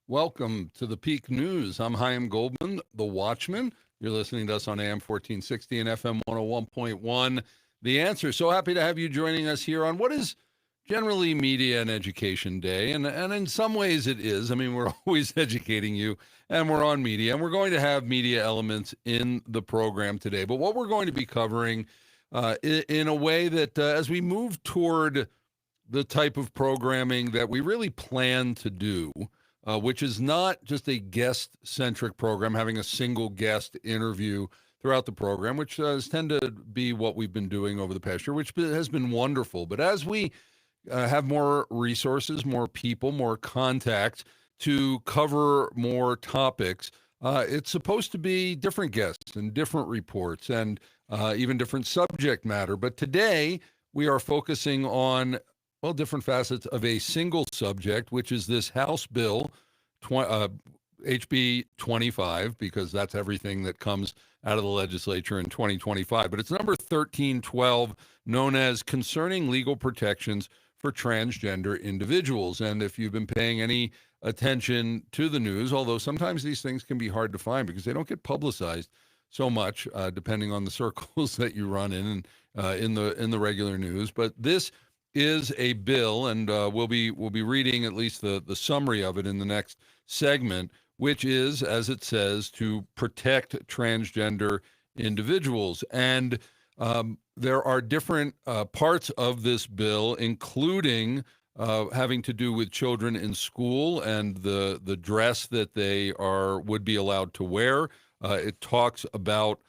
Welcome to the Peak News. I'm Chaim Goldman, the Watchman. You're listening to us on AM 1460 and FM 101.1. The Answer. So happy to have you joining us here on what is generally Media and Education Day. And in some ways it is. I mean, we're always educating you, and we're on media. And we're going to have media elements in the program today. But what we're going to be covering in a way that as we move toward the type of programming that we really plan to do, which is not just a guest-centric program, having a single guest interview throughout the program, which has tended to be what we've been doing over the past year, which has been wonderful. But as we have more resources, more people, more contacts to cover more topics, it's supposed to be different guests and different reports and even different subject matter. But today we are focusing on different facets of a single subject, which is this House bill, HB 25, because that's everything that comes out of the legislature in 2025. But it's number 1312, known as Concerning Legal Protections for Transgender Individuals. And if you've been paying any attention to the news, although sometimes these things can be hard to find because they don't get publicized so much, depending on the circles that you run in the regular news. But this is a bill, and we'll be reading at least the summary of it in the next segment, which is, as it says, to protect transgender individuals. And there are different parts of this bill, including having to do with children in school and the dress that they would be allowed to wear. It talks about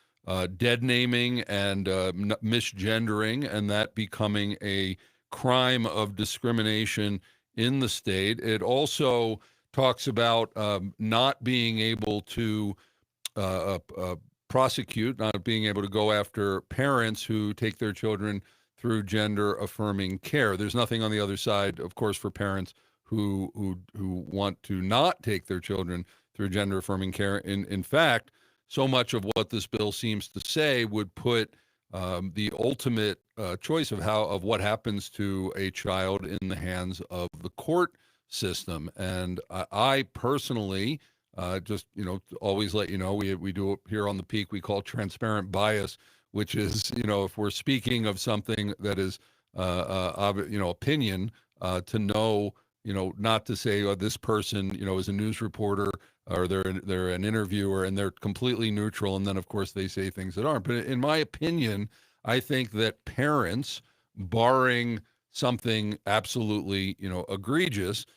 dead naming and misgendering, and that becoming a crime of discrimination in the state. It also talks about not being able to prosecute, not being able to go after parents who take their children through gender-affirming care. There's nothing on the other side, of course, for parents who want to not take their children through gender-affirming care. In fact, so much of what this bill seems to say would put the ultimate choice of what happens to a child in the hands of the court system. And I personally just, always let you know, we do it here on the Peak, we call transparent bias, which is, if we're speaking of something that is, opinion, to know, not to say, oh, this person, is a news reporter or they're an interviewer and they're completely neutral. And then, of course, they say things that aren't. But in my opinion, I think that parents, barring something absolutely, egregious,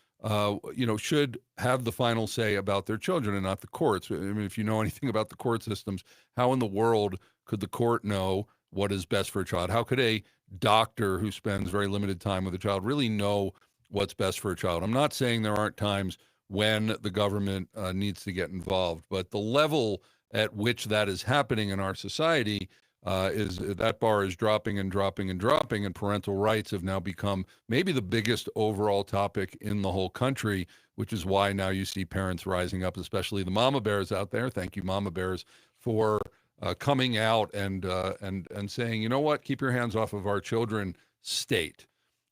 should have the final say about their children and not the courts. I mean, if you know anything about the court systems, how in the world could the court know what is best for a child? How could a doctor who spends very limited time with a child really know what's best for a child? I'm not saying there aren't times when the government needs to get involved, but the level at which that is happening in our society is that bar is dropping and dropping and dropping, and parental rights have now become maybe the biggest overall topic in the whole country, which is why now you see parents rising up, especially the mama bears out there. Thank you, mama bears, for coming out and saying, you know what, keep your hands off of our children, state.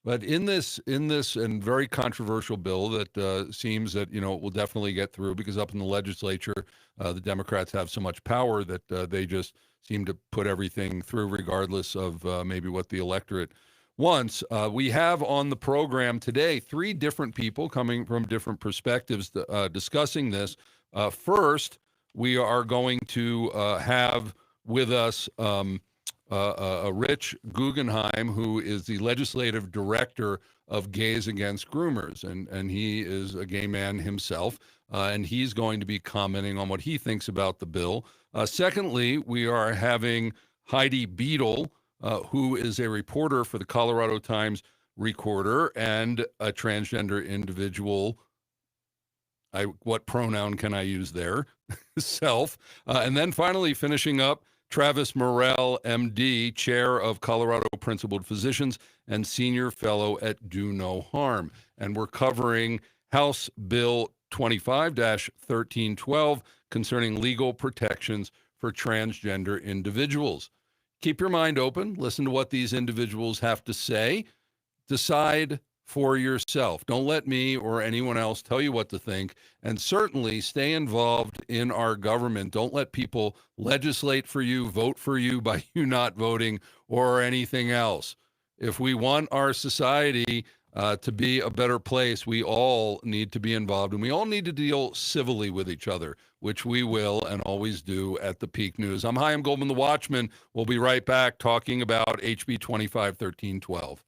But in this and very controversial bill that seems that, it will definitely get through because up in the legislature, the Democrats have so much power that they just seem to put everything through regardless of maybe what the electorate wants. We have on the program today 3 different people coming from different perspectives discussing this. First, we are going to have with us Rich Guggenheim, who is the legislative director of Gays Against Groomers, and he is a gay man himself, and he's going to be commenting on what he thinks about the bill. Secondly, we are having Heidi Beedle, who is a reporter for the Colorado Times Recorder and a transgender individual. What pronoun can I use there? Self. And then finally finishing up, Travis Morrell, MD, chair of Colorado Principled Physicians and senior fellow at Do No Harm. And we're covering House Bill 25-1312 concerning legal protections for transgender individuals. Keep your mind open. Listen to what these individuals have to say. Decide for yourself. Don't let me or anyone else tell you what to think. And certainly stay involved in our government. Don't let people legislate for you, vote for you by you not voting or anything else. If we want our society to be a better place, we all need to be involved, and we all need to deal civilly with each other, which we will and always do at the Peak News. I'm Chaim Goldman, the Watchman. We'll be right back talking about HB 251312.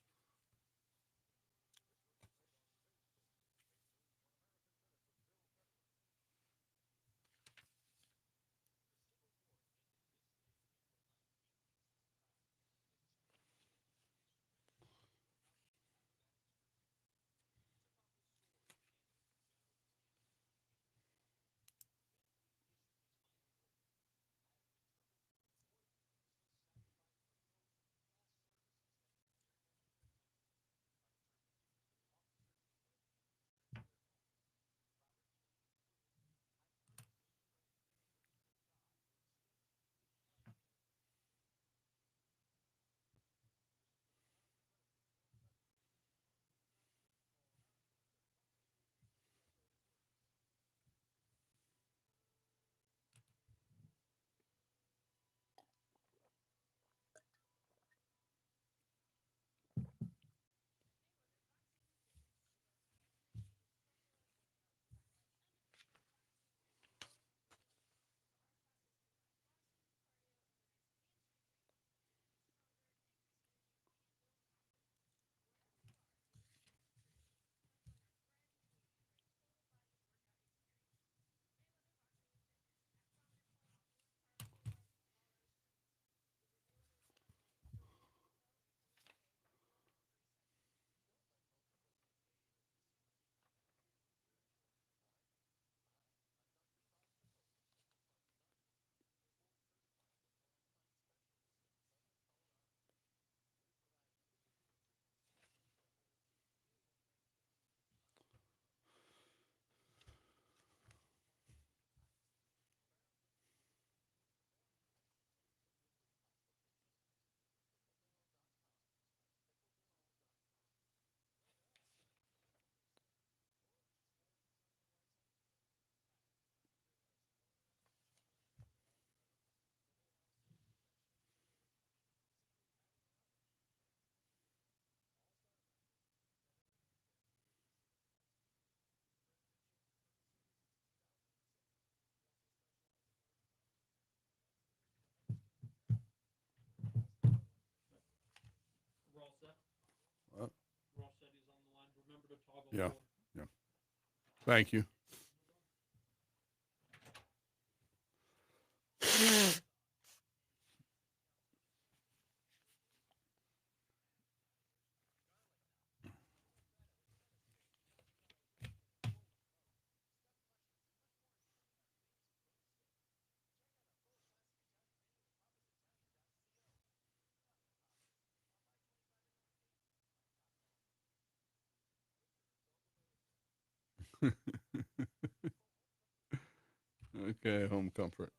Yeah, yeah. Thank you. Okay, home comfort.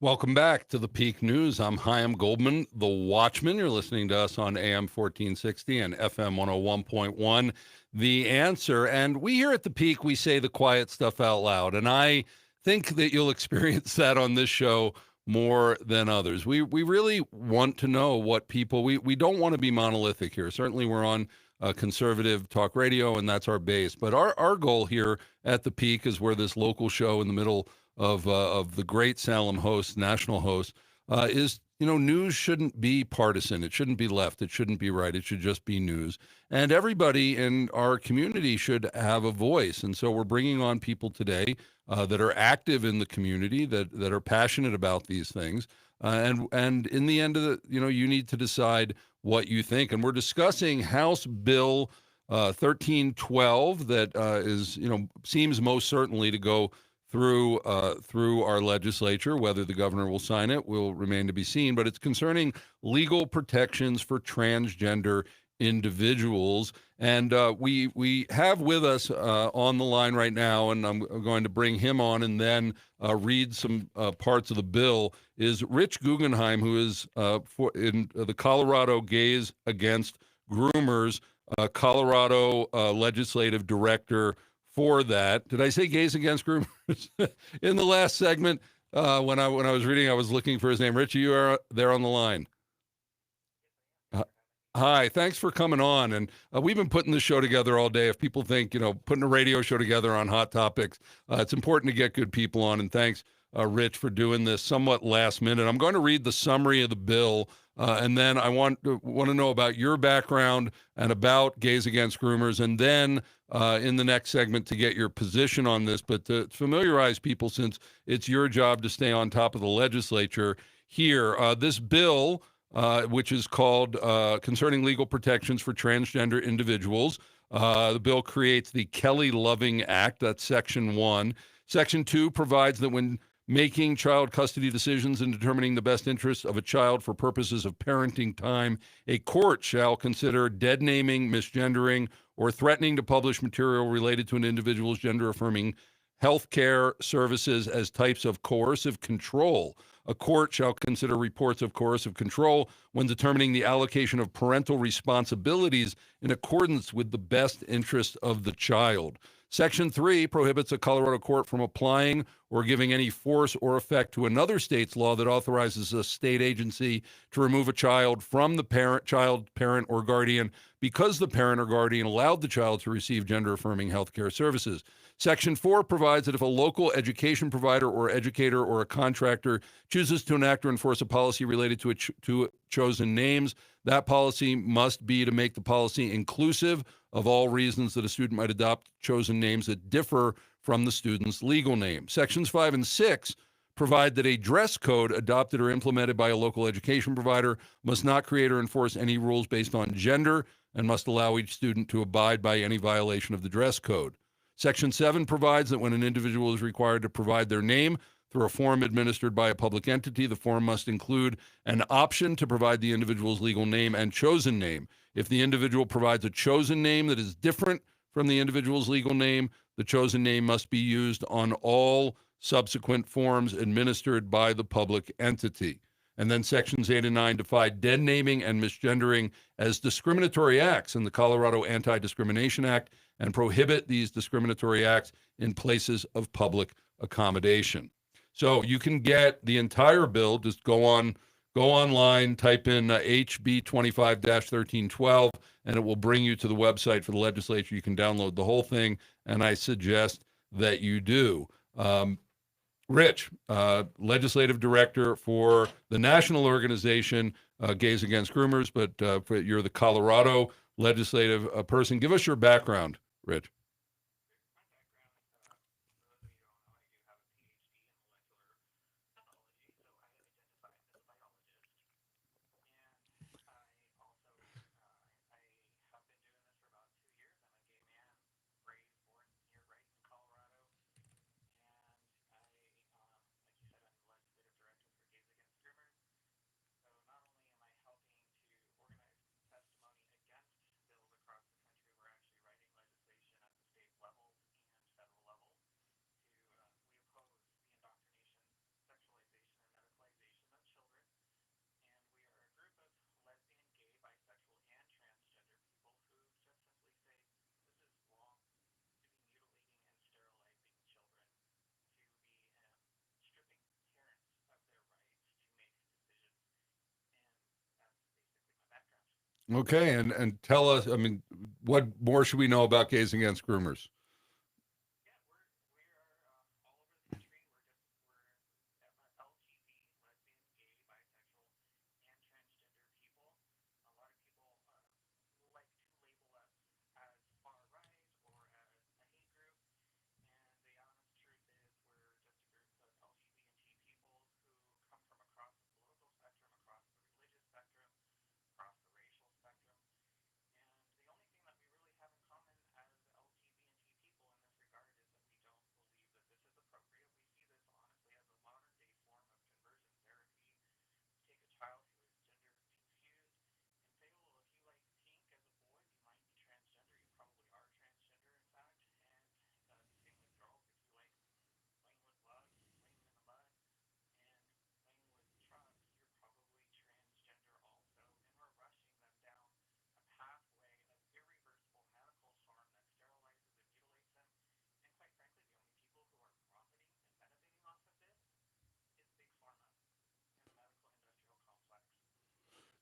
Welcome back to the Peak News. I'm Chaim Goldman, the Watchman. You're listening to us on AM 1460 and FM 101.1, The Answer. And we here at the Peak, we say the quiet stuff out loud. And I think that you'll experience that on this show more than others. We really want to know what people, we don't want to be monolithic here. Certainly we're on conservative talk radio, and that's our base. But our goal here at the Peak is we're this local show in the middle of the great Salem host, national host, is, news shouldn't be partisan. It shouldn't be left. It shouldn't be right. It should just be news. And everybody in our community should have a voice. And so we're bringing on people today that are active in the community, that are passionate about these things. And in the end of the, you need to decide what you think. And we're discussing House Bill 1312 that is, seems most certainly to go through our legislature. Whether the governor will sign it will remain to be seen, but it's concerning legal protections for transgender individuals. And we have with us on the line right now, and I'm going to bring him on and then read some parts of the bill, is Rich Guggenheim, who is in the Colorado Gays Against Groomers, Colorado legislative director for that. Did I say Gays Against Groomers? In the last segment, when I was reading, I was looking for his name. Richie, you are there on the line. Hi, thanks for coming on. And we've been putting this show together all day. If people think, putting a radio show together on hot topics, it's important to get good people on. And thanks, Rich, for doing this somewhat last minute. I'm going to read the summary of the bill, and then I want to know about your background and about Gays Against Groomers, and then in the next segment to get your position on this. But to familiarize people, since it's your job to stay on top of the legislature here, this bill, which is called Concerning Legal Protections for Transgender Individuals. The bill creates the Kelly Loving Act. That's Section 1. Section 2 provides that when making child custody decisions and determining the best interests of a child for purposes of parenting time, a court shall consider dead naming, misgendering, or threatening to publish material related to an individual's gender-affirming health care services as types of coercive control. A court shall consider reports of coercive control when determining the allocation of parental responsibilities in accordance with the best interest of the child. Section 3 prohibits a Colorado court from applying or giving any force or effect to another state's law that authorizes a state agency to remove a child from the child, parent, or guardian because the parent or guardian allowed the child to receive gender-affirming health care services. Section 4 provides that if a local education provider or educator or a contractor chooses to enact or enforce a policy related to chosen names, that policy must be to make the policy inclusive of all reasons that a student might adopt chosen names that differ from the student's legal name. Sections 5 and 6 provide that a dress code adopted or implemented by a local education provider must not create or enforce any rules based on gender and must allow each student to abide by any violation of the dress code. Section 7 provides that when an individual is required to provide their name through a form administered by a public entity, the form must include an option to provide the individual's legal name and chosen name. If the individual provides a chosen name that is different from the individual's legal name, the chosen name must be used on all subsequent forms administered by the public entity. And then sections 8 and 9 define dead naming and misgendering as discriminatory acts in the Colorado Anti-Discrimination Act and prohibit these discriminatory acts in places of public accommodation. So you can get the entire bill. Just go online, type in HB 25-1312, and it will bring you to the website for the legislature. You can download the whole thing, and I suggest that you do. Rich, legislative director for the national organization Gays Against Groomers, but you're the Colorado legislative person. Give us your background, Rich. Okay, and tell us, I mean, what more should we know about Gays Against Groomers?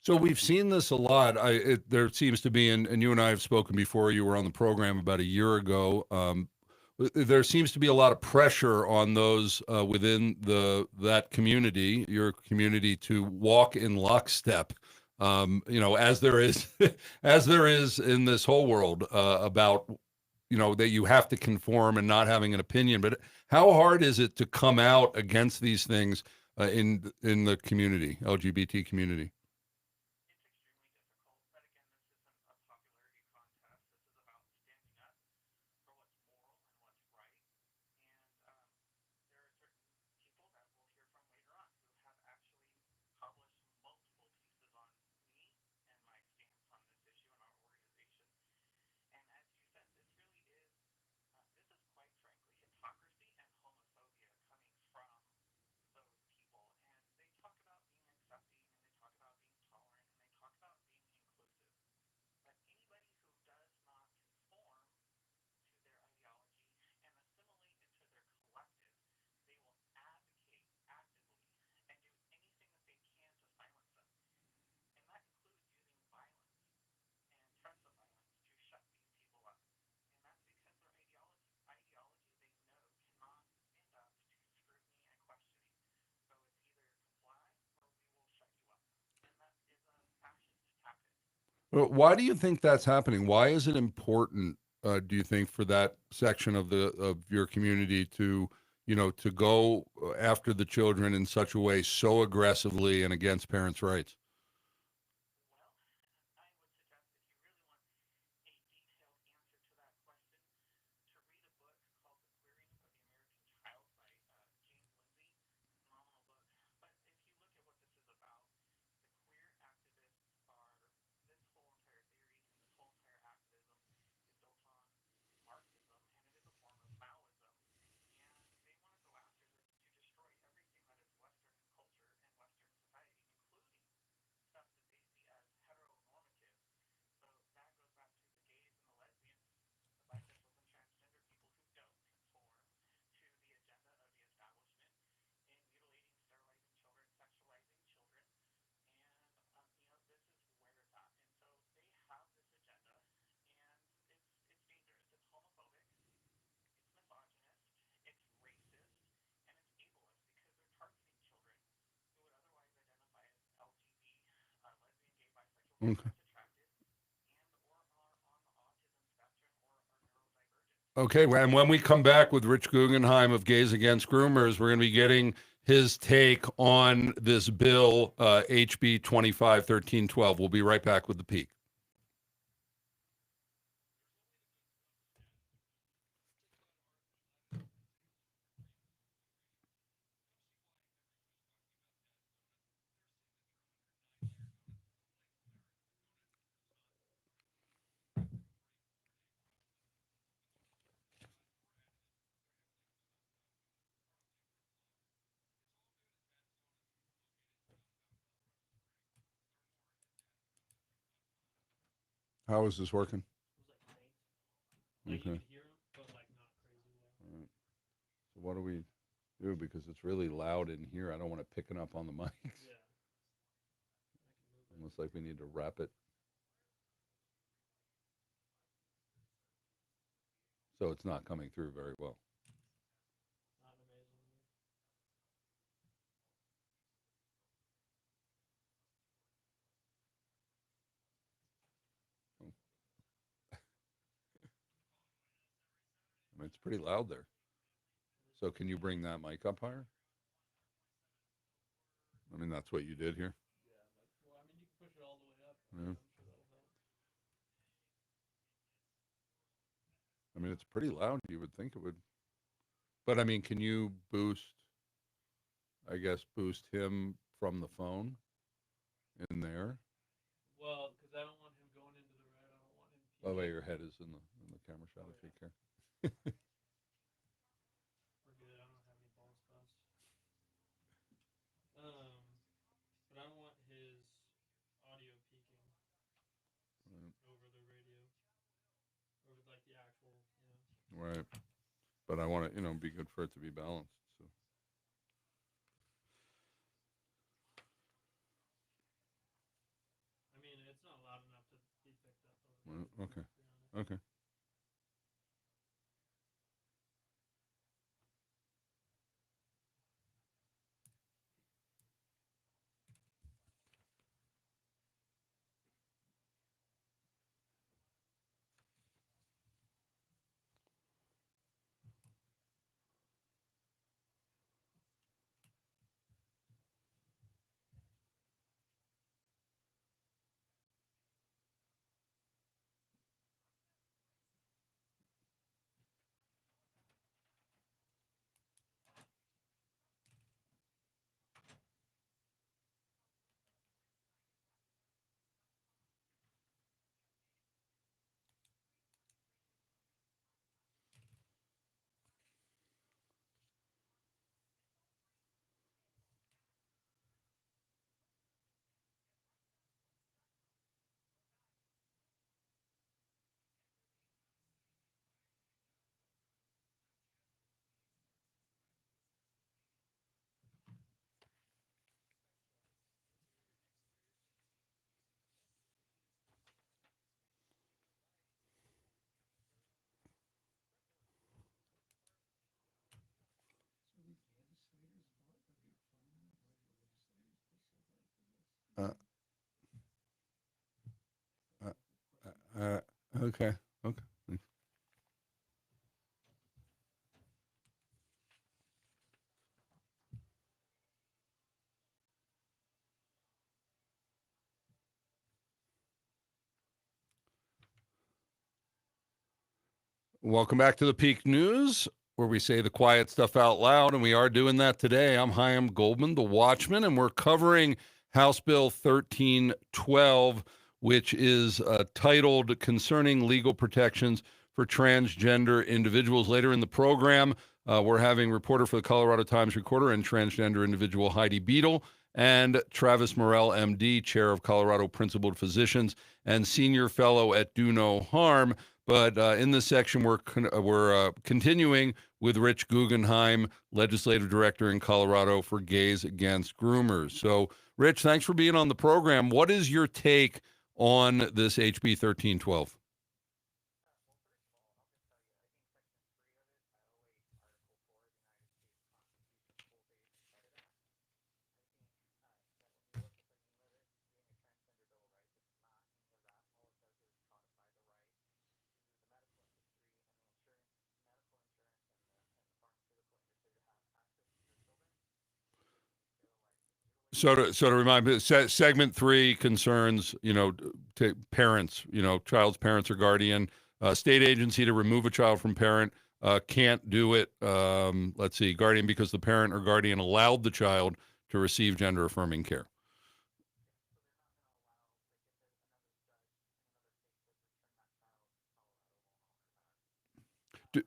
So we've seen this a lot. There seems to be, and you and I have spoken before. You were on the program about a year ago. There seems to be a lot of pressure on those within that community, your community, to walk in lockstep. As there is, as there is in this whole world about, that you have to conform and not having an opinion. But how hard is it to come out against these things in the community, LGBT community? Why do you think that's happening? Why is it important, do you think, for that section of the of your community to, to go after the children in such a way so aggressively and against parents' rights? Okay. Okay, and when we come back with Rich Guggenheim of Gays Against Groomers, we're going to be getting his take on this bill, HB 251312. We'll be right back with the peak. How is this working? Okay. All right. So what do we do? Because it's really loud in here. I don't want it picking up on the mics. Almost like we need to wrap it. So it's not coming through very well. Not amazing. I mean, it's pretty loud there. So can you bring that mic up higher? I mean, that's what you did here. Yeah, well, I mean, you can push it all the way up. Yeah. I'm sure that'll help. I mean, it's pretty loud. You would think it would. But I mean, can you boost, I guess, boost him from the phone in there? Well, because I don't want him going into the red. I don't want him By the way, peeking. your head is in the camera shot Oh if you yeah, care. we're good. I don't have any bald spots. Um, but I don't want his audio peaking over the radio, over like the actual. Right. But I want it, be good for it to be balanced. So I mean, it's not loud enough to be picked up over the well, radio. okay, To be honest. okay. Uh, uh, okay, okay. Welcome back to the Peak News, where we say the quiet stuff out loud, and we are doing that today. I'm Chaim Goldman, the Watchman, and we're covering House Bill 1312, which is titled Concerning Legal Protections for Transgender Individuals. Later in the program, we're having reporter for the Colorado Times Recorder and transgender individual Heidi Beedle and Travis Morrell, MD, chair of Colorado Principled Physicians and senior fellow at Do No Harm. But in this section, we're continuing with Rich Guggenheim, legislative director in Colorado for Gays Against Groomers. So, Rich, thanks for being on the program. What is your take on this HB 1312? So to remind me, segment 3 concerns, parents, child's parents or guardian, state agency to remove a child from parent can't do it. Let's see, guardian because the parent or guardian allowed the child to receive gender affirming care. Do,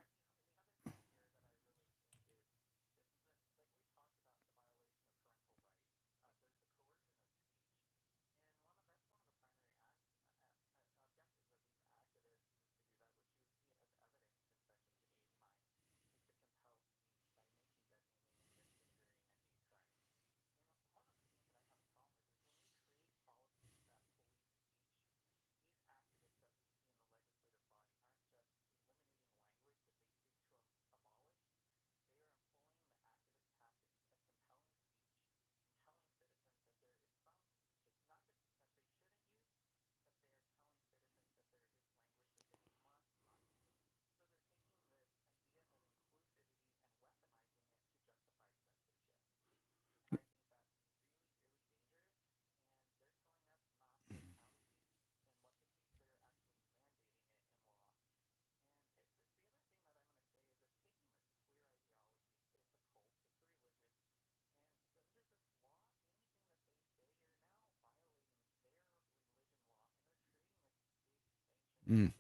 Mm.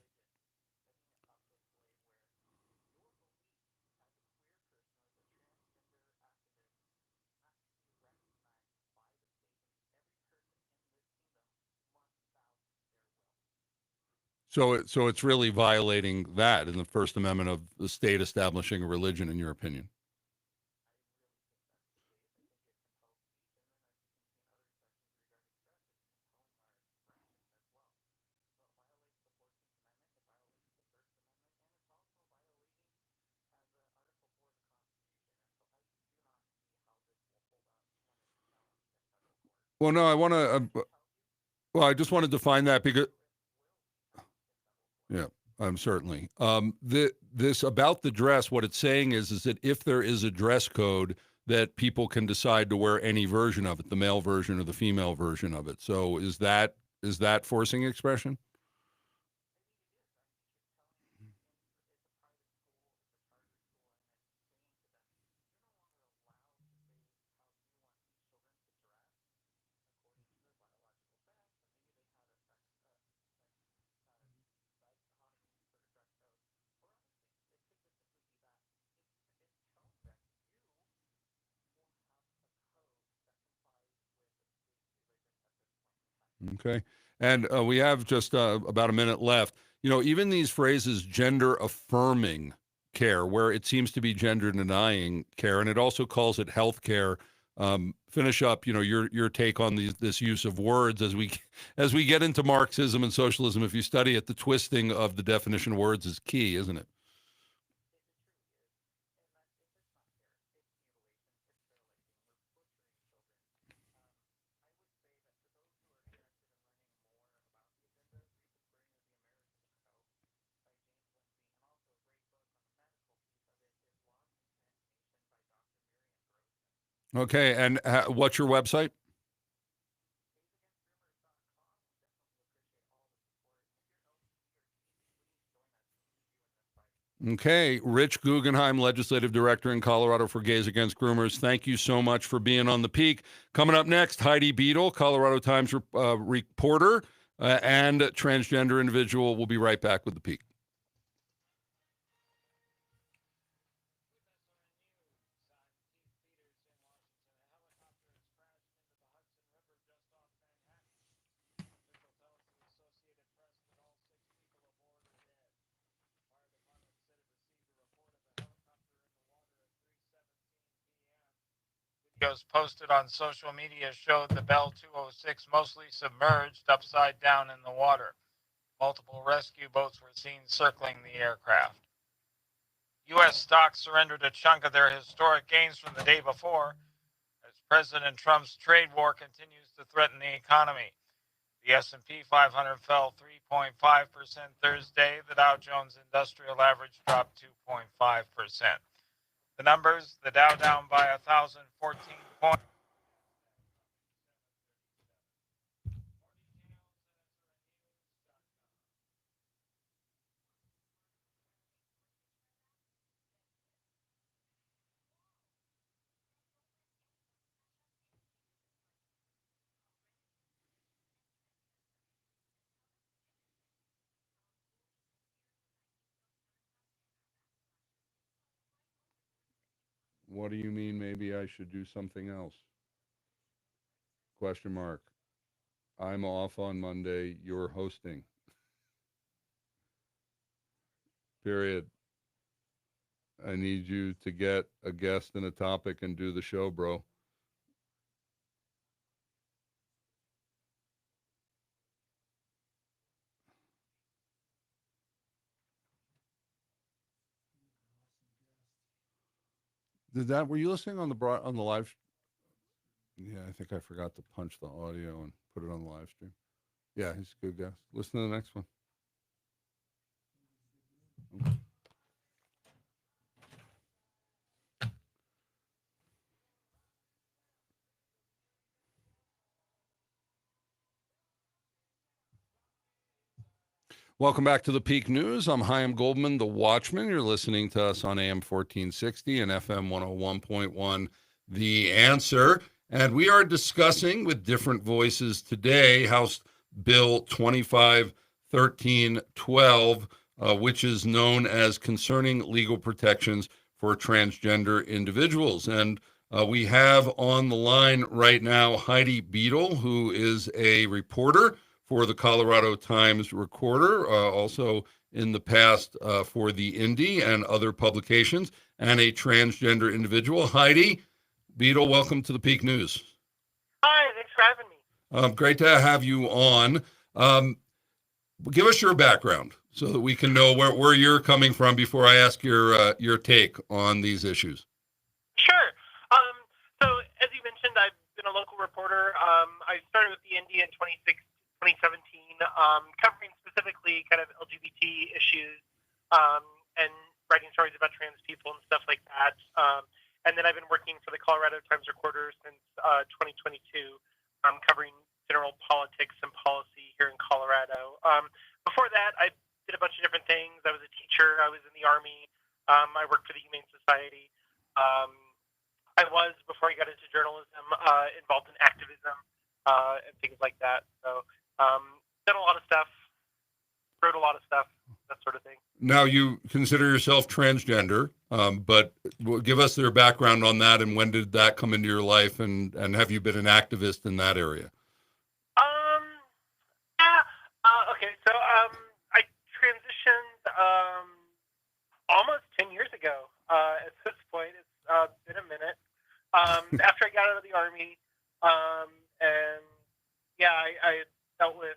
So it's really violating that in the First Amendment of the state establishing a religion, in your opinion. Well, no, I want to. Well, I just want to define that because yeah, certainly. This about the dress, what it's saying is that if there is a dress code, that people can decide to wear any version of it, the male version or the female version of it. So is that forcing expression? Okay. And we have just about a minute left. Even these phrases, gender affirming care, where it seems to be gender denying care, and it also calls it health care. Finish up, your take on this use of words as we get into Marxism and socialism. If you study it, the twisting of the definition of words is key, isn't it? Okay. And what's your website? Okay, Rich Guggenheim, Legislative Director in Colorado for Gays Against Groomers. Thank you so much for being on the Peak. Coming up next, Heidi Beedle, Colorado Times reporter and transgender individual. We'll be right back with the Peak. Videos posted on social media showed the Bell 206 mostly submerged upside down in the water. Multiple rescue boats were seen circling the aircraft. U.S. stocks surrendered a chunk of their historic gains from the day before as President Trump's trade war continues to threaten the economy. The S&P 500 fell 3.5% Thursday. The Dow Jones Industrial Average dropped 2.5%. The numbers, the Dow down by 1,014 points. What do you mean maybe I should do something else? Question mark. I'm off on Monday. You're hosting. Period. I need you to get a guest and a topic and do the show, bro. Were you listening on the live? Yeah, I think I forgot to punch the audio and put it on the live stream. Yeah, he's a good guest. Listen to the next one. Welcome back to the Peak News. I'm Chaim Goldman, the Watchman. You're listening to us on AM 1460 and FM 101.1, The Answer. And we are discussing with different voices today House Bill 25 1312, which is known as Concerning Legal Protections for Transgender Individuals. And we have on the line right now Heidi Beedle, who is a reporter for the Colorado Times Recorder, also in the past for the Indy and other publications, and a transgender individual. Heidi Beedle, welcome to the Peak News. Hi, thanks for having me. Great to have you on. Give us your background so that we can know where you're coming from before I ask your take on these issues. Sure. So, as you mentioned, I've been a local reporter. I started with the Indy in 2017, covering specifically kind of LGBT issues and writing stories about trans people and stuff like that. And then I've been working for the Colorado Times Recorder since 2022, covering general politics and policy here in Colorado. Before that, I did a bunch of different things. I was a teacher. I was in the Army. I worked for the Humane Society. I was, before I got into journalism, involved in activism and things like that. So done a lot of stuff, wrote a lot of stuff, that sort of thing. Now, you consider yourself transgender, but give us their background on that, and when did that come into your life, and have you been an activist in that area? Okay, so I transitioned almost 10 years ago. At this point, it's been a minute. After I got out of the Army, and yeah, I dealt with,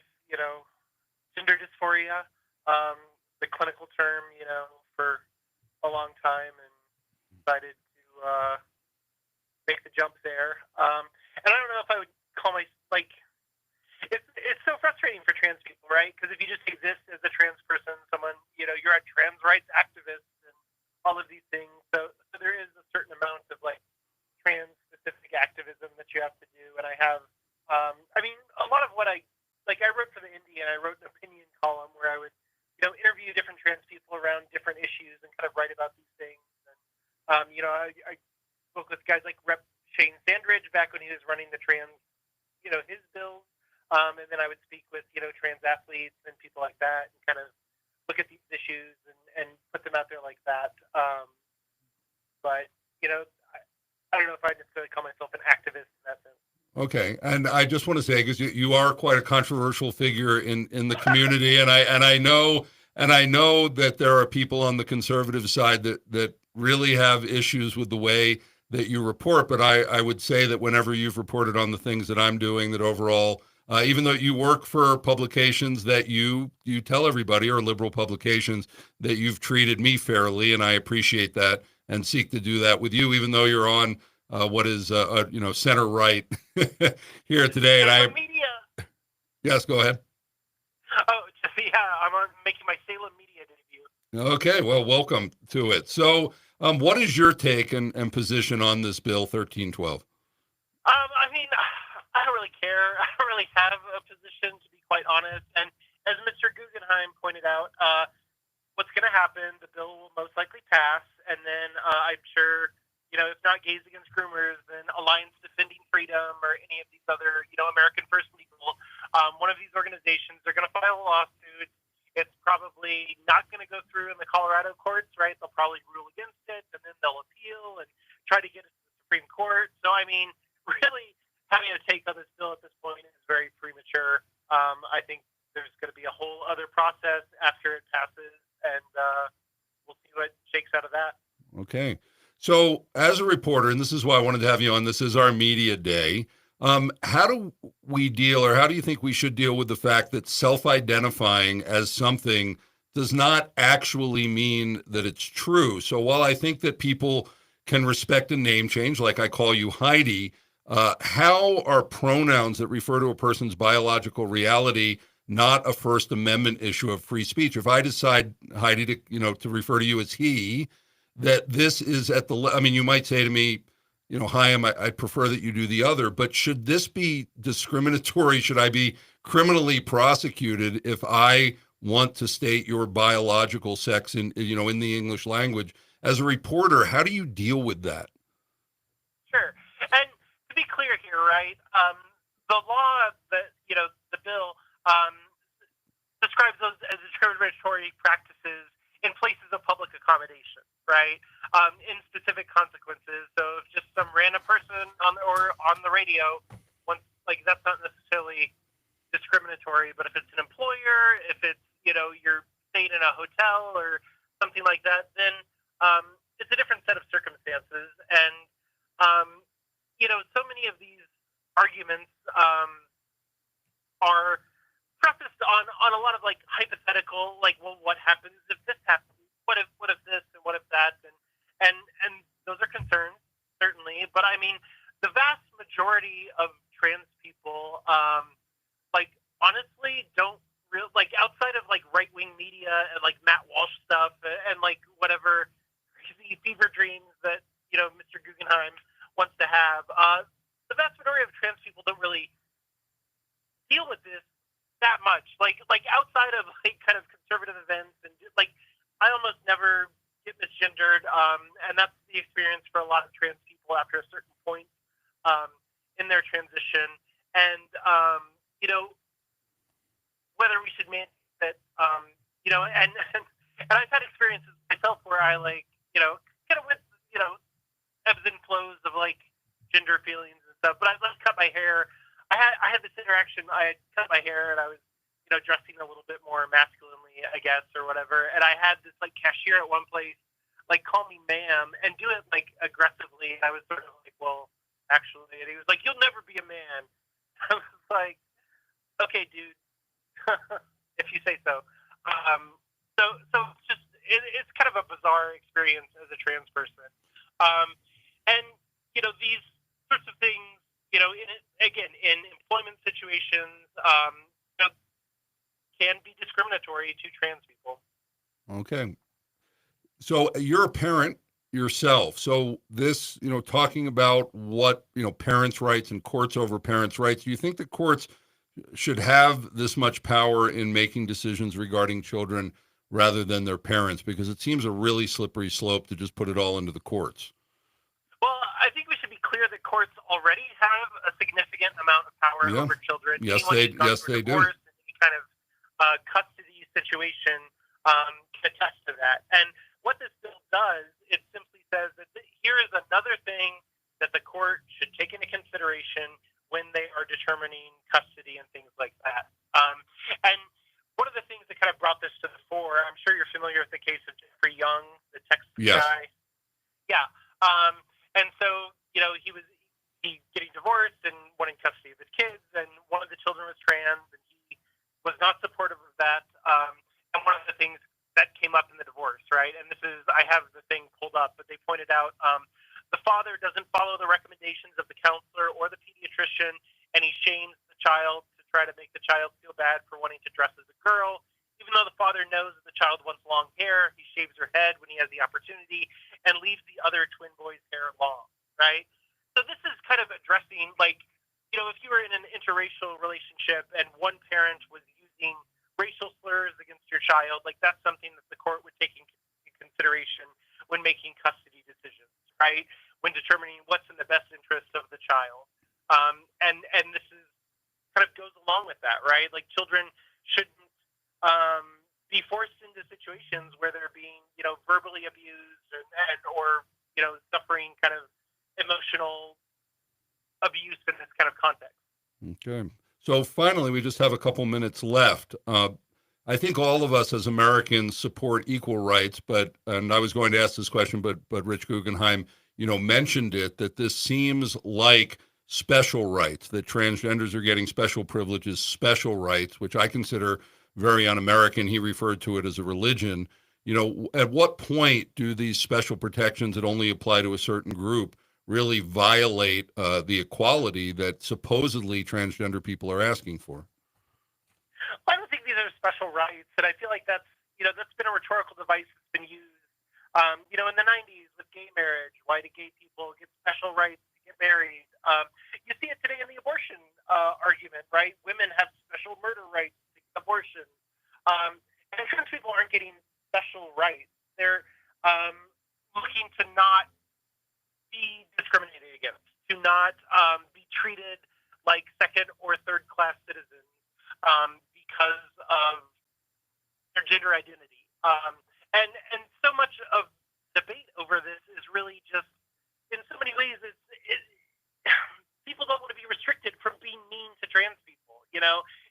gender dysphoria, the clinical term, for a long time, and decided to make the jump there. And I don't know if I would call it's so frustrating for trans people, right? Because if you just exist as a trans person, someone, you're a trans rights activist and all of these things. So there is a certain amount of trans-specific activism that you have to do. And I have, a lot of what I wrote for the Indy, and I wrote an opinion column where I would, interview different trans people around different issues and kind of write about these things. And, I spoke with guys like Rep. Shane Sandridge back when he was running the trans, his bills. And then I would speak with, trans athletes and people like that and kind of look at these issues and put them out there like that. But, I don't know if I'd necessarily call myself an activist in that sense. Okay, and I just want to say, because you are quite a controversial figure in the community, and I know that there are people on the conservative side that really have issues with the way that you report. But I would say that whenever you've reported on the things that I'm doing, that overall, even though you work for publications that you tell everybody are liberal publications, that you've treated me fairly, and I appreciate that and seek to do that with you, even though you're on what is center right here today. And media. Yes, go ahead. Oh, I'm making my Salem media debut. Okay, well, welcome to it. So, what is your take and position on this bill 1312? I don't really care. I don't really have a position, to be quite honest. And as Mr. Guggenheim pointed out, what's going to happen, the bill will most likely pass, and then I'm sure, if not Gays Against Groomers, then Alliance Defending Freedom or any of these other, American First Legal, one of these organizations, they're going to file a lawsuit. It's probably not going to go through in the Colorado courts, right? They'll probably rule against it, and then they'll appeal and try to get it to the Supreme Court. So, really having a take on this bill at this point is very premature. I think there's going to be a whole other process after it passes, and we'll see what shakes out of that. Okay. So as a reporter, and this is why I wanted to have you on, this is our media day. How do we deal, or how do you think we should deal with the fact that self-identifying as something does not actually mean that it's true? So while I think that people can respect a name change, like I call you Heidi, how are pronouns that refer to a person's biological reality not a First Amendment issue of free speech? If I decide, Heidi, to refer to you as he, that this is at the, you might say to me, hi, I prefer that you do the other, but should this be discriminatory? Should I be criminally prosecuted if I want to state your biological sex in the English language? As a reporter, how do you deal with that? Sure. And to be clear here, right, the law, the bill, the describes those as discriminatory practices in places of public accommodation, right? In specific consequences. So if just some random person on the radio, that's not necessarily discriminatory. But if it's an employer, if it's you're staying in a hotel or something like that, then it's a different set of circumstances. And so many of these arguments are prefaced on a lot of hypothetical, well, what happens if this happens? What if this and what if that? And those are concerns, certainly. But I mean, the vast majority of trans people, honestly, don't outside of right wing media and Matt Walsh stuff and whatever crazy fever dreams that Mr. Guggenheim wants to have. The vast majority of trans people don't really deal with this that much. Outside of kind of conservative events and I almost never get misgendered, and that's the experience for a lot of trans people after a certain point in their transition. And whether we should mandate that, and I've had experiences myself where I kind of went ebbs and flows of gender feelings and stuff. But I cut my hair. I had this interaction. I had cut my hair and I was dressing a little bit more masculinely, I guess, or whatever. And I had this cashier at one place call me ma'am and do it aggressively. And I was sort of well, actually, and he was you'll never be a man. I was okay, dude, if you say so. So it's kind of a bizarre experience as a trans person. And these sorts of things, in employment situations, can be discriminatory to trans people. Okay. So you're a parent yourself. So this, talking about what, parents' rights and courts over parents' rights, do you think the courts should have this much power in making decisions regarding children rather than their parents? Because it seems a really slippery slope to just put it all into the courts. Well, I think we should be clear that courts already have a significant amount of power over children. Yes, they do. Any kind of custody situation can attest to that. And what this bill does, it simply says that here is another thing that the court should take into consideration when they are determining custody and things like that. And one of the things that kind of brought this to the fore, I'm sure you're familiar with the case of Jeffrey Young, the Texas guy. Yeah. And so, he getting divorced and wanting custody of his kids, and one of the children was trans, and he was not supportive of that. And one of the things that came up in the divorce, right? And I have the thing pulled up, but they pointed out the father doesn't follow the recommendations of the counselor or the pediatrician, and he shames the child to try to make the child feel bad for wanting to dress as a girl. Even though the father knows that the child wants long hair, he shaves her head when he has the opportunity and leaves the other twin boys' hair long, right? So this is kind of addressing, if you were in an interracial relationship and one parent was using racial slurs against your child, that's something that the court would take into consideration when making custody decisions, right? When determining what's in the best interest of the child. And this is kind of goes along with that, right? Children shouldn't be forced into situations where they're being, verbally abused or suffering kind of emotional abuse in this kind of context. Okay. So finally, we just have a couple minutes left. I think all of us as Americans support equal rights, and I was going to ask this question, but Rich Guggenheim, mentioned it, that this seems like special rights, that transgenders are getting special privileges, special rights, which I consider very un-American. He referred to it as a religion. At what point do these special protections that only apply to a certain group really violate the equality that supposedly transgender people are asking for? Well, I don't think these are special rights, and I feel like that's been a rhetorical device that's been used. In the 90s with gay marriage, why do gay people get special rights to get married? You see it today in the abortion argument, right? Women have special murder rights to get abortion. And trans people aren't getting special rights. They're looking to not be discriminated against, to not be treated like second or third class citizens because of their gender identity. And so much of debate over this is really just, in so many ways, people don't want to be restricted from being mean to trans people.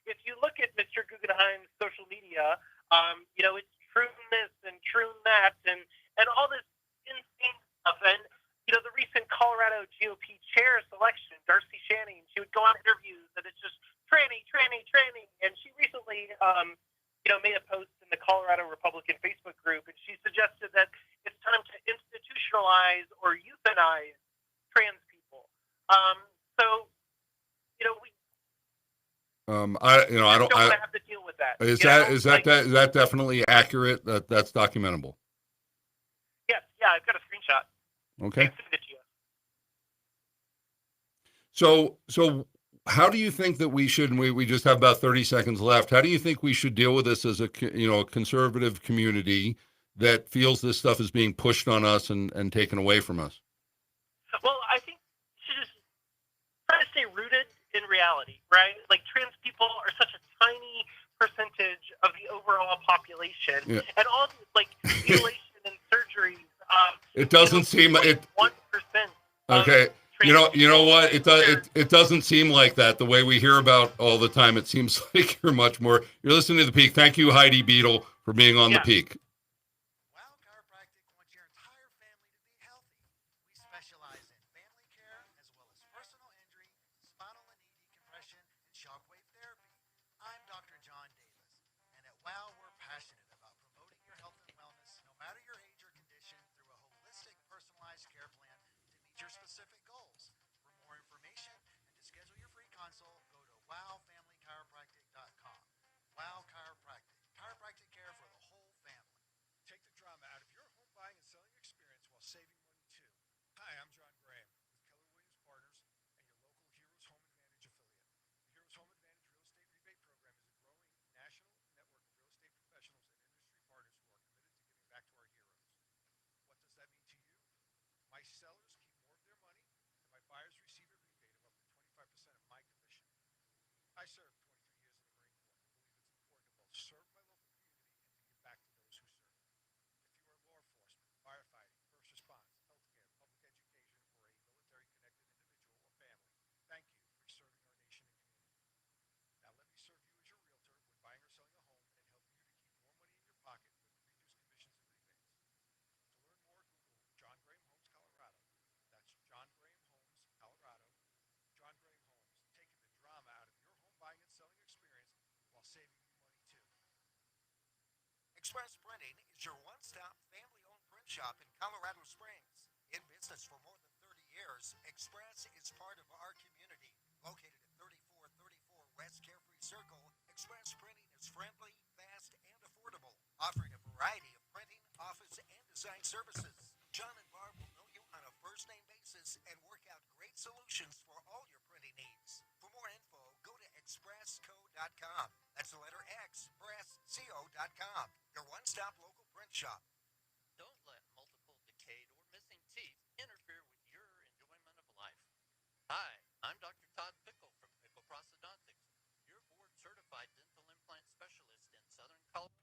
If you look at Mr. Guggenheim's social media, it's true this and true that, and all this insane stuff. And the recent Colorado GOP chair selection, Darcy Shanning, she would go on interviews and it's just tranny. And she recently, made a post in the Colorado Republican Facebook group, and she suggested that it's time to institutionalize or euthanize trans people. I don't want to have to deal with that. Is that definitely accurate? That's documentable. Yes, yeah, I've got a screenshot. Okay. I can send it to you. So how do you think that we should, and we just have about 30 seconds left, how do you think we should deal with this as a conservative community that feels this stuff is being pushed on us and taken away from us? Well, I think you should just try to stay rooted in reality, right? Like, trans people are such a tiny percentage of the overall population, and all mutilation and surgeries. It doesn't seem like it. 1%. Okay. You know what? It doesn't seem like that. The way we hear about all the time, it seems like you're much more. You're listening to The Peak. Thank you, Heidi Beedle, for being on The Peak. Wow Chiropractic wants your entire family to be healthy. We specialize in family care as well as personal injury, spinal and knee decompression, and shockwave therapy. I'm Dr. John Davis, and at WOW we're passionate about promoting your health and wellness, no matter your age or condition, through a holistic, personalized care plan to meet your specific goals. For more information and to schedule your free consult, go to wowfamilychiropractic.com. WOW Chiropractic, chiropractic care for the whole family. Take the drama out of your home buying and selling experience while saving money too. Hi, I'm John Graham with Keller Williams Partners and your local Heroes Home Advantage affiliate. The Heroes Home Advantage Real Estate Rebate Program is a growing national network of real estate professionals and industry partners who are committed to giving back to our heroes. What does that mean to you? My sellers keep more of their money, and my buyers receive a rebate of up to 25% of my commission. I served 23 years in the Marine Corps and believe it's important to both serve my local community and to give back to those who serve. If you are law enforcement, firefighting, first response, healthcare, public education, or a military-connected individual or family, thank you for serving our nation and community. Now let me serve you as your realtor when buying or selling a home and help you to keep more money in your pocket with reduced commissions and rebates. To learn more, Google John Graham Homes, Colorado. That's John Graham Homes, Colorado. John Graham Homes, taking the drama out of your home buying and selling experience while saving you money too. Express Printing is your one-stop family-owned print shop in Colorado Springs. In business for more than 30 years, Express is part of our community. Located at 3434 West Carefree Circle, Express Printing is friendly, fast, and affordable, offering a variety of printing, office, and design services. John and Barb will know you on a first-name basis and work out great solutions for all your printing needs. For more info, go to expressco.com. That's the letter X, expressco.com. Your one-stop local print shop. Don't let multiple decayed or missing teeth interfere with your enjoyment of life. Hi, I'm Dr. Todd Pickle from Pickle Prosthodontics, your board-certified dental implant specialist in Southern Colorado.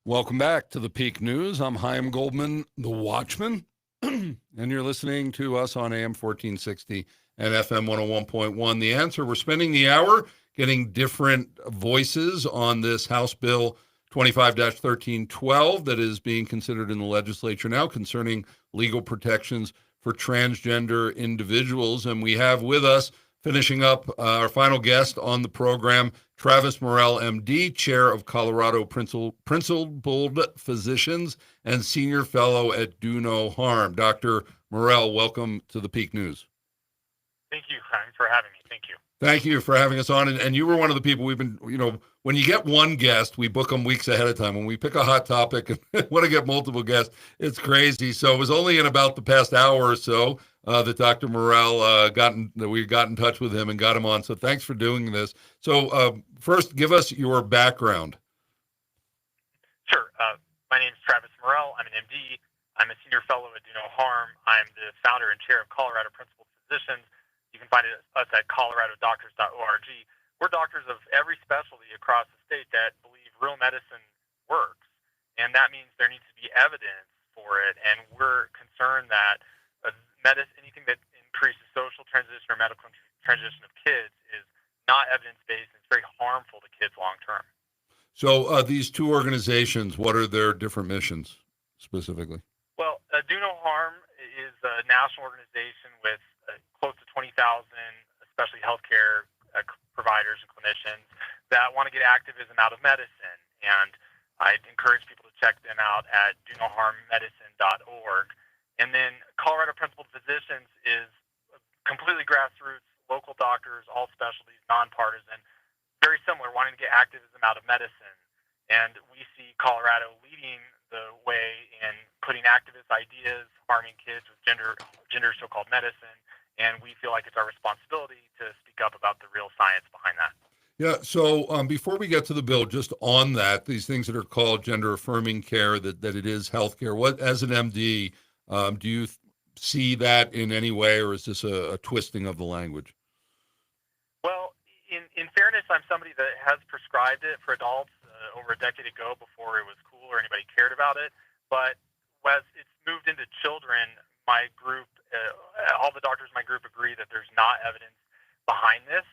Welcome back to the Peak News. I'm Chaim Goldman, the Watchman, and you're listening to us on AM 1460 and FM 101.1. The Answer, we're spending the hour getting different voices on this House Bill 25-1312 that is being considered in the legislature now concerning legal protections for transgender individuals. And we have with us, finishing up our final guest on the program, Travis Morrell, MD, Chair of Colorado Principled Physicians and Senior Fellow at Do No Harm. Dr. Morrell, welcome to the Peak News. Thank you. Thanks for having me. Thank you. Thank you for having us on. And you were one of the people we've been, when you get one guest, we book them weeks ahead of time. When we pick a hot topic and want to get multiple guests, it's crazy. So it was only in about the past hour or so that Dr. Morrell we got in touch with him and got him on. So thanks for doing this. So first, give us your background. Sure. My name is Travis Morrell. I'm an MD. I'm a senior fellow at Do No Harm. I'm the founder and chair of Colorado Principled Physicians. You can find us at coloradodoctors.org. We're doctors of every specialty across the state that believe real medicine works, and that means there needs to be evidence for it. And we're concerned that anything that increases social transition or medical transition of kids is not evidence-based, and it's very harmful to kids long-term. So these two organizations, what are their different missions specifically? Well, Do No Harm is a national organization with close to 20,000, especially healthcare providers and clinicians that want to get activism out of medicine. And I'd encourage people to check them out at donoharmmedicine.org. And then Colorado Principled Physicians is completely grassroots, local doctors, all specialties, nonpartisan, very similar, wanting to get activism out of medicine. And we see Colorado leading the way in putting activist ideas, harming kids with gender so-called medicine. And we feel like it's our responsibility to speak up about the real science behind that. Yeah. So before we get to the bill, just on that, these things that are called gender affirming care, that it is healthcare. What, as an MD, do you see that in any way, or is this a twisting of the language? Well, in fairness, I'm somebody that has prescribed it for adults over a decade ago before it was cool or anybody cared about it. But as it's moved into children, my group, all the doctors in my group agree that there's not evidence behind this.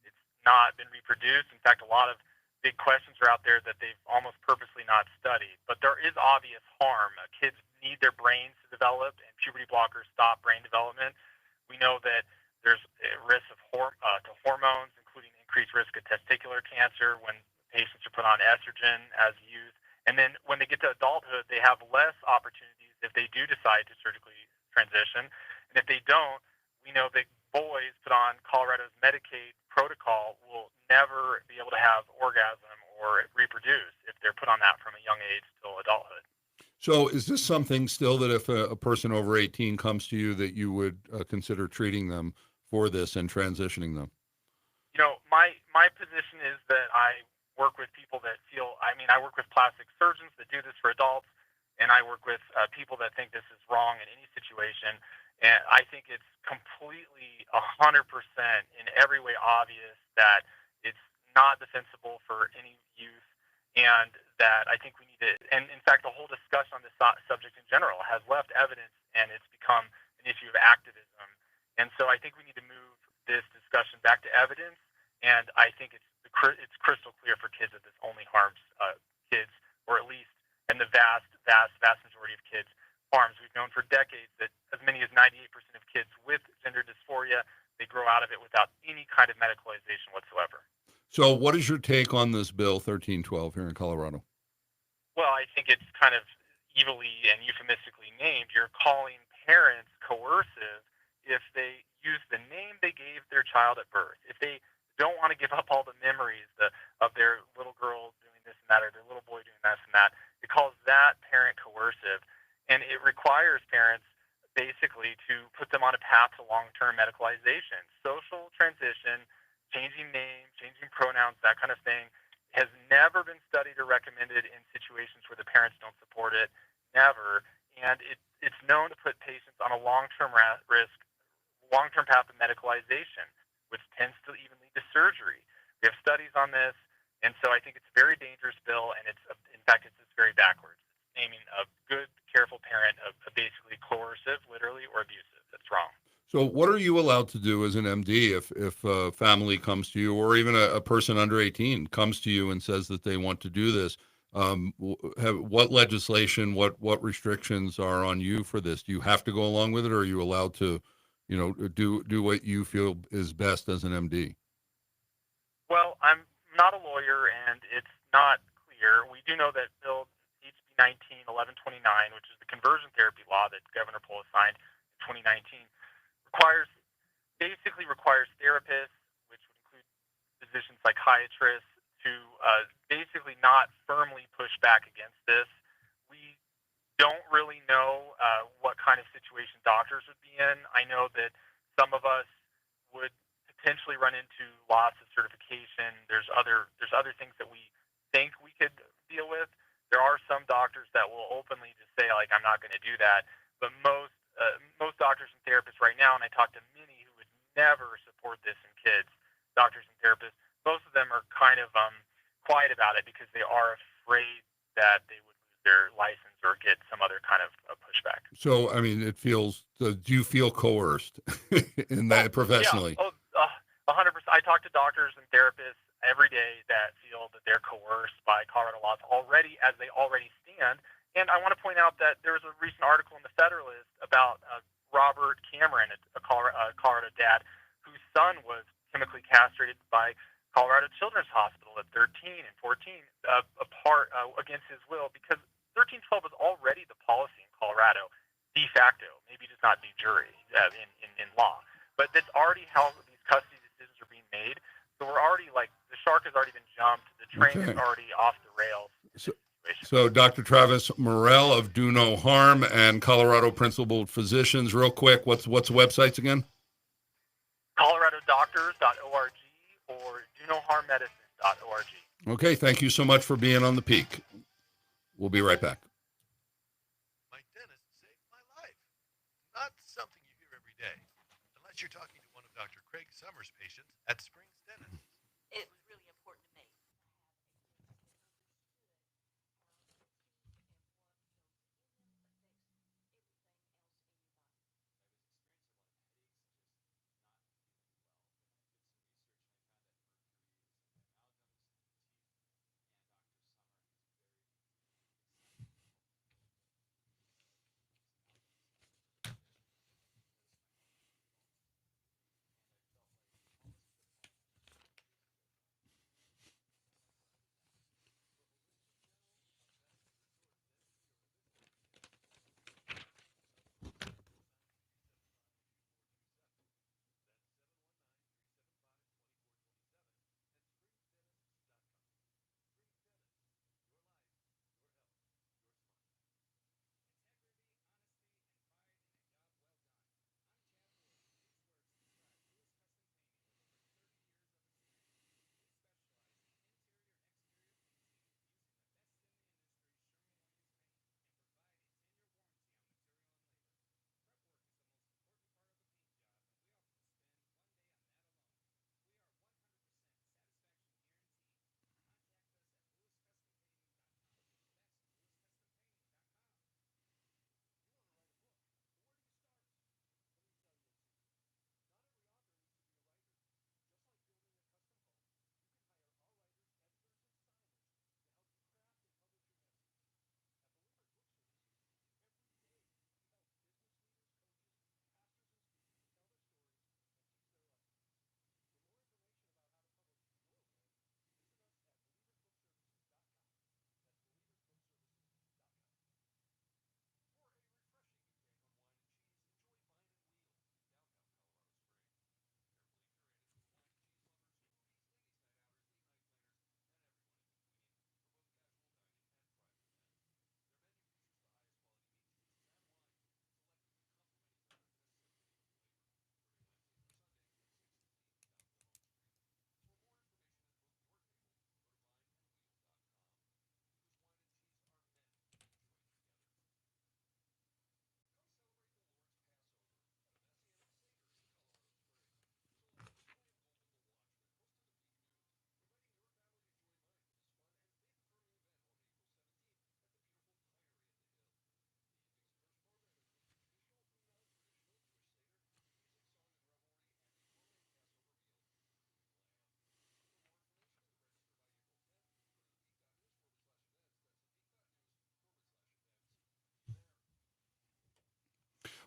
It's not been reproduced. In fact, a lot of big questions are out there that they've almost purposely not studied. But there is obvious harm. Kids need their brains to develop, and puberty blockers stop brain development. We know that there's a risk of to hormones, including increased risk of testicular cancer when patients are put on estrogen as youth. And then when they get to adulthood, they have less opportunities if they do decide to surgically transition. And if they don't, we know that boys put on Colorado's Medicaid protocol will never be able to have orgasm or reproduce if they're put on that from a young age till adulthood. So is this something still that if a person over 18 comes to you that you would consider treating them for this and transitioning them? My position is that I work with people that I work with plastic surgeons that do this for adults, and I work with people that think this is wrong in any situation. And I think it's completely 100% in every way obvious that it's not defensible for any youth, and that I think we need to, and in fact, the whole discussion on this subject in general has left evidence, and it's become an issue of activism. And so I think we need to move this discussion back to evidence, and I think it's crystal clear for kids that this only harms kids, or at least, and the vast majority of kids harms. We've known for decades that as many as 98% of kids with gender dysphoria, they grow out of it without any kind of medicalization whatsoever. So what is your take on this bill 1312 here in Colorado? Well, I think it's kind of evilly and euphemistically named. You're calling parents coercive if they use the name they gave their child at birth. If they don't want to give up all the memories of their little girl doing this and that, or their little boy doing this and that, it calls that parent coercive. And it requires parents basically to put them on a path to long-term medicalization. Social transition, changing names, changing pronouns, that kind of thing, has never been studied or recommended in situations where the parents don't support it, never. And it's known to put patients on a long-term path of medicalization, which tends to even lead to surgery. We have studies on this, and so I think it's a very dangerous bill, and it's very backwards. It's naming a good, careful parent of basically coercive, literally, or abusive. That's wrong. So what are you allowed to do as an MD if a family comes to you, or even a person under 18 comes to you and says that they want to do this? what legislation, what restrictions are on you for this? Do you have to go along with it, or are you allowed to, do what you feel is best as an MD? Well, I'm not a lawyer, and it's not clear. We do know that Bill HB 191129, which is the conversion therapy law that Governor Polis signed in 2019, basically requires therapists, which would include physicians, psychiatrists, to basically not firmly push back against this. We don't really know what kind of situation doctors would be in. I know that some of us would potentially run into loss of certification. There's other things that we think we could deal with. There are some doctors that will openly just say, like, I'm not going to do that. But most doctors and therapists right now, and I talk to many who would never support this in kids, doctors and therapists, most of them are kind of quiet about it because they are afraid that they would lose their license or get some other kind of pushback. So, I mean, do you feel coerced in that professionally? Yeah, 100%. I talk to doctors and therapists every day that feel that they're coerced by Colorado laws as they already stand. And I want to point out that there was a recent article in the Federalist about Robert Cameron, a Colorado dad, whose son was chemically castrated by Colorado Children's Hospital at 13 and 14, against his will, because 1312 is already the policy in Colorado, de facto, maybe just not de jure in law. But that's already how these custody decisions are being made. So we're already, the shark has already been jumped. The train is already off the rails. So Dr. Travis Morrell of Do No Harm and Colorado Principled Physicians, real quick, what's the websites again? ColoradoDoctors.org or DoNoHarmMedicine.org. Okay, thank you so much for being on The Peak. We'll be right back. My dentist saved my life. Not something you hear every day, unless you're talking to one of Dr. Craig Summers' patients at Springs Dentist. It was really important to me.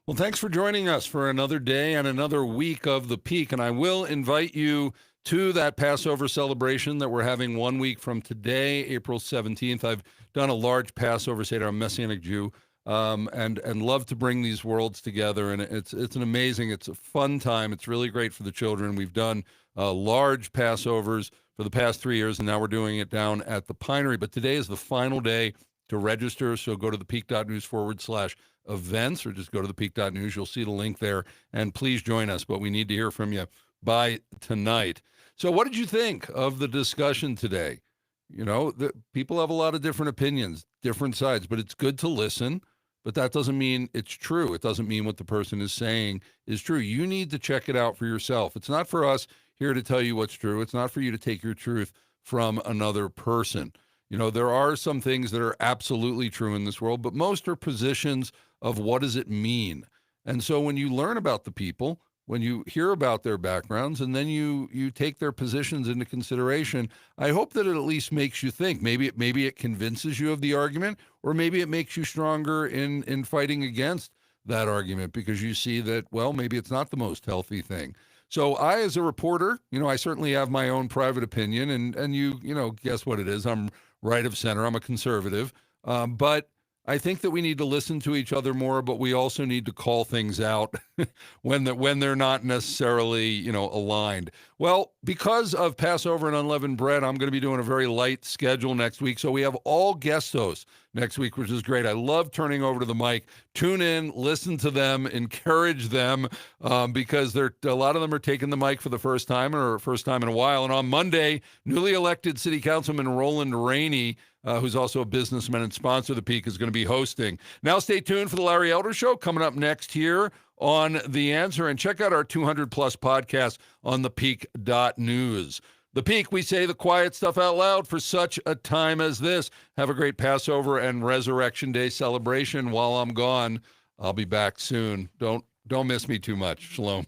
Well, thanks for joining us for another day and another week of The Peak. And I will invite you to that Passover celebration that we're having 1 week from today, April 17th. I've done a large Passover Seder. I'm a Messianic Jew, and love to bring these worlds together. And it's a fun time. It's really great for the children. We've done large Passovers for the past 3 years, and now we're doing it down at the Pinery. But today is the final day to register, so go to thepeak.news/events, or just go to thepeak.news. You'll see the link there, and please join us. But we need to hear from you by tonight. So what did you think of the discussion today? You know, people have a lot of different opinions, different sides, but it's good to listen. But that doesn't mean it's true. It doesn't mean what the person is saying is true. You need to check it out for yourself. It's not for us here to tell you what's true. It's not for you to take your truth from another person. You know, there are some things that are absolutely true in this world, but most are positions of what does it mean. And so when you learn about the people, when you hear about their backgrounds, and then you take their positions into consideration, I hope that it at least makes you think. Maybe it convinces you of the argument, or maybe it makes you stronger in fighting against that argument, because you see that, well, maybe it's not the most healthy thing. So I, as a reporter, I certainly have my own private opinion, and guess what it is? I'm right of center. I'm a conservative. But I think that we need to listen to each other more, but we also need to call things out when they're not necessarily, aligned. Well, because of Passover and unleavened bread, I'm going to be doing a very light schedule next week. So we have all guest hosts next week, which is great. I love turning over to the mic. Tune in, listen to them, encourage them, because a lot of them are taking the mic for the first time, or first time in a while. And on Monday, newly elected City Councilman Roland Rainey, who's also a businessman and sponsor of The Peak, is going to be hosting. Now stay tuned for the Larry Elder Show coming up next here on The Answer, and check out our 200-plus podcast on thepeak.news. The Peak, we say the quiet stuff out loud for such a time as this. Have a great Passover and Resurrection Day celebration. While I'm gone, I'll be back soon. Don't miss me too much. Shalom.